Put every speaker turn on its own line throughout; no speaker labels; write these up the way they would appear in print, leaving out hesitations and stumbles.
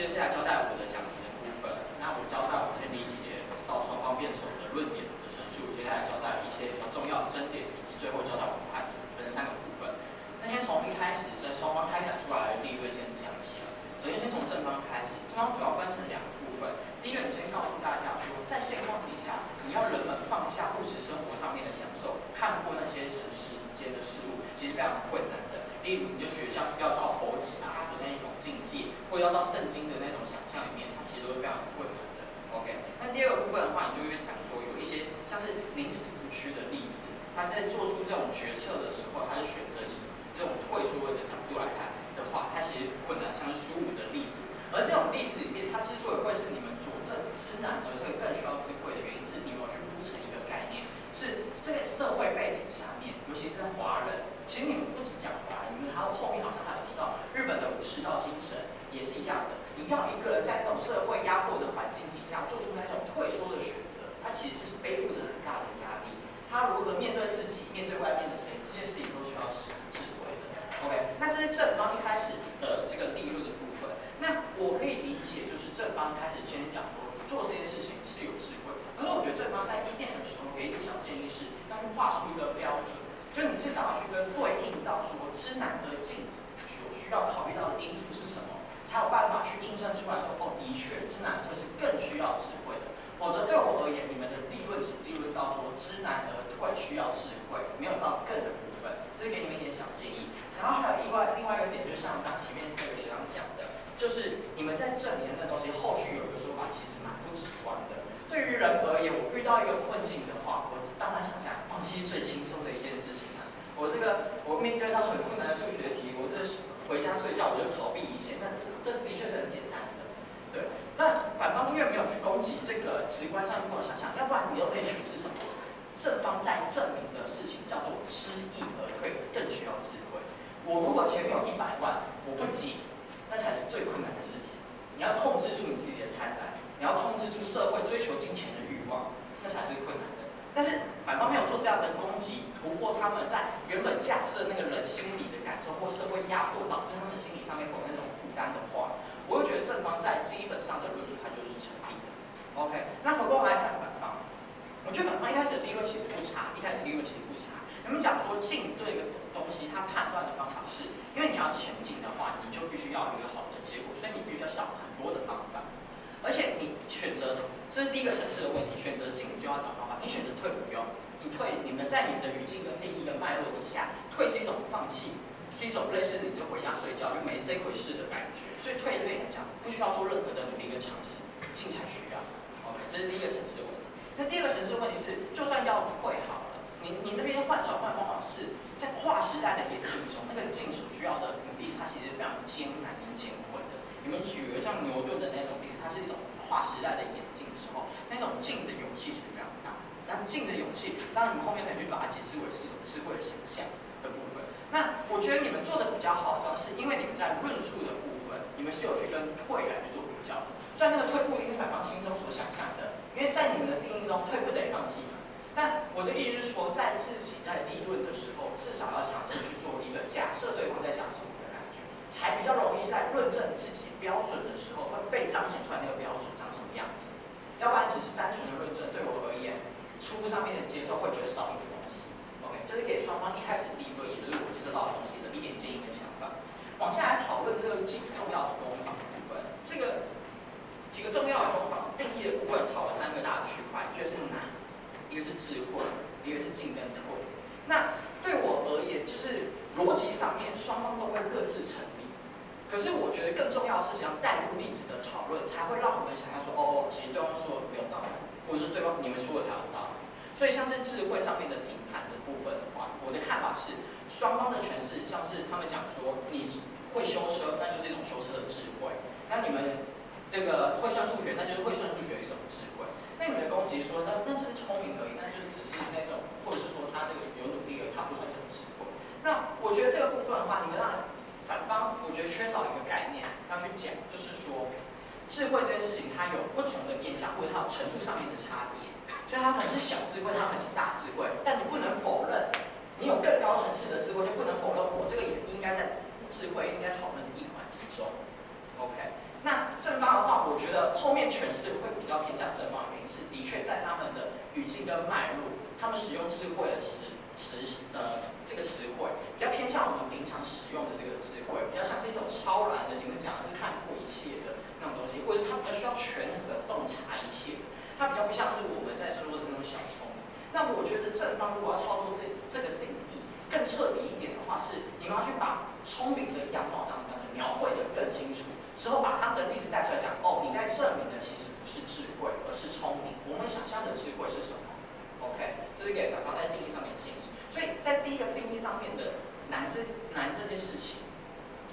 接下来交代我的讲题的部分。那我交代我先理解到双方辩手的论点的陈述，接下来交代一些比较重要的争点，以及最后交代我们判决，分3个部分。那先从一开始在双方开展出来的利益先讲起。首先从正方开始，正方主要分成2个部分。第一个，你先告诉大家说，在现况底下，你要人们放下物质生活上面的享受，看破那些人世间的事物，其实非常困难的。例如，你就觉得像要到佛指啊的那种境界，或要到圣经的那种想象里面，它其实都是非常困难的。OK， 那第2个部分的话，你就会谈说有一些像是宁死不屈的例子，他在做出这种决策的时候，他是选择以这种退缩的角度来看的话，它其实困难，像是苏武的例子。而这种例子里面，它之所以会是你们佐证知难而退更需要智慧的原因，是你们有去铺成一个概念，是这个社会背景下面，尤其是在华人，其实你们不只讲华人，你们还有后面好像还有提到日本的武士道精神也是一样的。你要一个人在那种社会压迫的环境底下做出那种退缩的选择，他其实是背负着很大的压力。他如何面对自己，面对外面的谁，这件事情都需要使用智慧的。OK， 那这是正方一开始的这个利润的部分。那我可以理解，就是正方开始先讲说做这件事情是有智慧，可是我觉得正方在一辩的时候给一个小建议是，要去画出一个标准，就你至少要去跟对应到说知难而进所需要考虑到的因素是什么，才有办法去印证出来说，哦，的确知难而退是更需要智慧的。否则对我而言，你们的利润只利润到说知难而退需要智慧，没有到更的部分，这是给你们一点小建议。然后还有另外一个点，就是像刚前面那个学长讲的，就是你们在证明的东西，后续有一个说法，其实蛮不直观的。对于人而言，我遇到一个困境的话，我当然想想放弃最轻松的一件事情啊。我面对到很困难的数学题，我这回家睡觉我就逃避一切，那这的确是很简单的。对，那反方因为没有去攻击这个直观上不能想象，要不然你又可以诠释什么？正方在证明的事情叫做知易而退，更需要智慧。我如果前面有100万，我不急，那才是最困难的事情。你要控制住你自己的贪婪，你要控制住社会追求金钱的欲望，那才是困难的。但是反方没有做这样的攻击，突破他们在原本假设那个人心理的感受或社会压迫导致他们心理上面有那种负担的话，我会觉得正方在基本上的论述它就是成立的。OK， 那回过来看反方，我觉得反方一开始的利润其实不差，你们讲说进对一个东西，它判断的方法是，因为你要前进的话，你就必须要有一个好的结果，所以你必须要想很多的方法。而且你选择，这是第一个层次的问题，选择进你就要找方法，你选择退不用，你退，你们在你们的语境跟利益的脉络底下，退是一种放弃，是一种类似你就回家睡觉就没这回事的感觉，所以退对你来讲不需要做任何的努力跟尝试，进才需要。OK， 这是第一个层次的问题。那第2个层次的问题是，就算要退好了，你那边转换方法是在跨时代的演进中，那个进所需要的努力，它其实非常艰难跟艰困的。你们举了像牛顿的那种例子，它是一种跨时代的演进的时候，那种进的勇气是非常大。但进的勇气，当然你们后面可以去把它解释为是一种智慧的形象的部分。那我觉得你们做的比较好，主要是因为你们在论述的部分，你们是有去跟退来去做比较的。虽然那个退不一定是反方心中所想象的，因为在你们的定义中，退不等于放弃嘛。但我的意思是说，在自己在立论的时候，至少要尝试去做一个假设对方在想什么的感觉，才比较容易在论证自己标准的时候会被彰显出来那个标准长什么样子。要不然只是单纯的论证，对我而言，初步上面的接受会觉得少一点东西。OK， 这是给双方一开始立论，也就是我接受到的东西的一点建议跟想法。往下来讨论这个几个重要的攻防部分，这个几个重要的攻防定义的部分吵了3个大区块，一个是难，一个是智慧，一个是进跟退。那对我而言，就是逻辑上面双方都会各自成立。可是我觉得更重要的是想要带入例子的讨论，才会让我们想要说，哦，其实对方说的没有道理，或者是对方你们说的才有道理。所以像是智慧上面的评判的部分的话，我的看法是，双方的诠释，像是他们讲说你会修车，那就是一种修车的智慧；那你们这个会算数学，那就是会算数学的一种智慧。那你们的攻击说，那这是聪明而已，那就是只是那种，或者是说他这个有努力而已，他不算是很智慧。那我觉得这个部分的话，你们让反方我觉得缺少一个概念要去讲，就是说智慧这件事情它有不同的面向，或者它有程度上面的差别，所以它可能是小智慧，它可能是大智慧，但你不能否认你有更高层次的智慧，就不能否认我这个也应该在智慧应该讨论的一环之中。OK， 那正得后面诠释会比较偏向正方的原因是，的确在他们的语境跟脉络，他们使用智慧的这个词汇比较偏向我们平常使用的这个智慧，比较像是一种超然的，你们讲的是看破一切的那种东西，或者是它比较需要权衡的洞察一切的，它比较不像是我们在说的那种小聪明。那我觉得正方如果要操作这个定义更彻底一点的话，是你们要去把聪明的样貌这样子描绘的更清楚，之后把他们的例子带出来讲，哦，你在证明的其实不是智慧，而是聪明。我们想象的智慧是什么 ？OK， 这是给法官在定义上面建议。所以在第一个定义上面的难这件事情，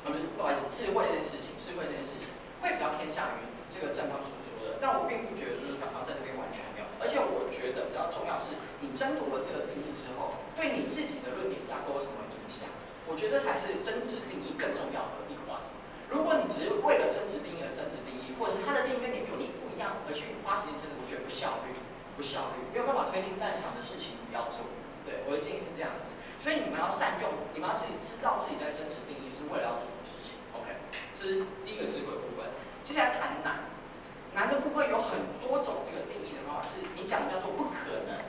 不好意思，智慧这件事情会比较偏向于这个正方所说的，但我并不觉得就是法官在这边完全没有，而且我觉得比较重要是，你争夺了这个定义之后，对你自己的论点架构有什么影响？我觉得这才是争执定义更重要的一环。如果你只是为了争执定义而争执定义，或者是他的定义跟你有点不一样而去花时间争执，我觉得不效率，没有办法推进战场的事情不要做。对，我的建议是这样子。所以你们要善用，你们要自己知道自己在争执定义是为了要做什么事情。OK， 这是第一个智慧部分。接下来谈难，难的部分有很多种这个定义的方法，是你讲的叫做不可能，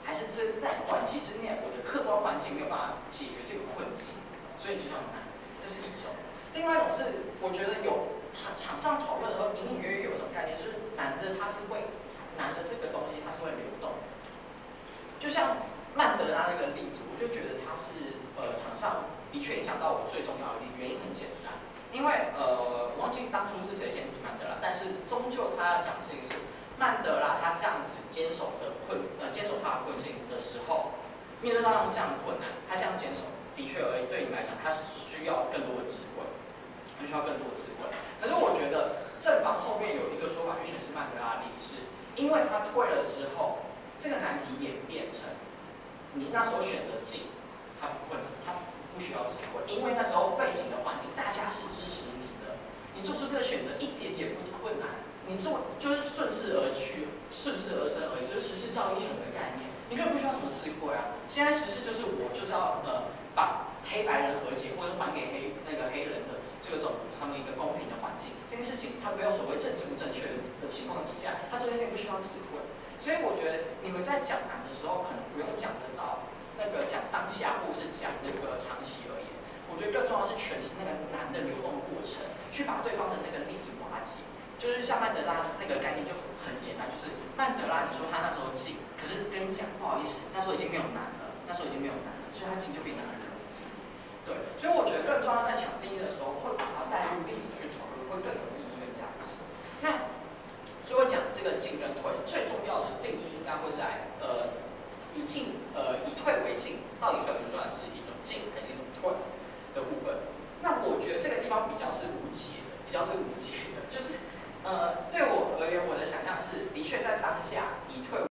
还是在短期之内我的客观环境没有办法解决这个困境，所以就叫难，这是一种。另外一种是，我觉得有场上讨论的时候，隐隐约约有一种概念，就是难的这个东西它是会流动，就像曼德拉那个例子，我就觉得它是场上的确影响到我最重要的原因很简单，因为我忘记当初是谁先提曼德拉，但是终究他要讲的事情是曼德拉他这样子坚守他的困境的时候，面对到这样的困难，他这样坚守，的确而对你来讲，他是需要更多的智慧，可是我觉得正方后面有一个说法去诠释曼德拉的例子，是因为他退了之后，这个难题演变成你那时候选择进，他不困难，他不需要智慧，因为那时候背景的环境大家是支持你的，你做出这个选择一点也不困难，你就是顺势而生而已，就是时势造英雄的概念，你根本不需要什么智慧啊。现在时势就是我就是要把黑白人和解，或者还给黑人的这个种族他们一个公平的环境，这件事情他没有所谓政治不正确的情况底下，他做这件事情不需要智慧。所以我觉得你们在讲难的时候，可能不用讲得到讲当下，或是讲长期而言。我觉得更重要是诠释那个难的流动过程，去把对方的那个例子瓦解。就是像曼德拉那个概念就很简单，就是曼德拉你说他那时候进，可是跟你讲不好意思，那时候已经没有难了，所以他进就变得很容易。对，所以我觉得更重要在抢定义的时候，会把它带入例子去讨论，会更有意义跟价值。那就会讲这个进跟退，最重要的定义应该会在以退为进，到底算不算是一种进还是一种退的部分？那我觉得这个地方比较是无解的，就是对我而言，我的想象是，的确在当下以退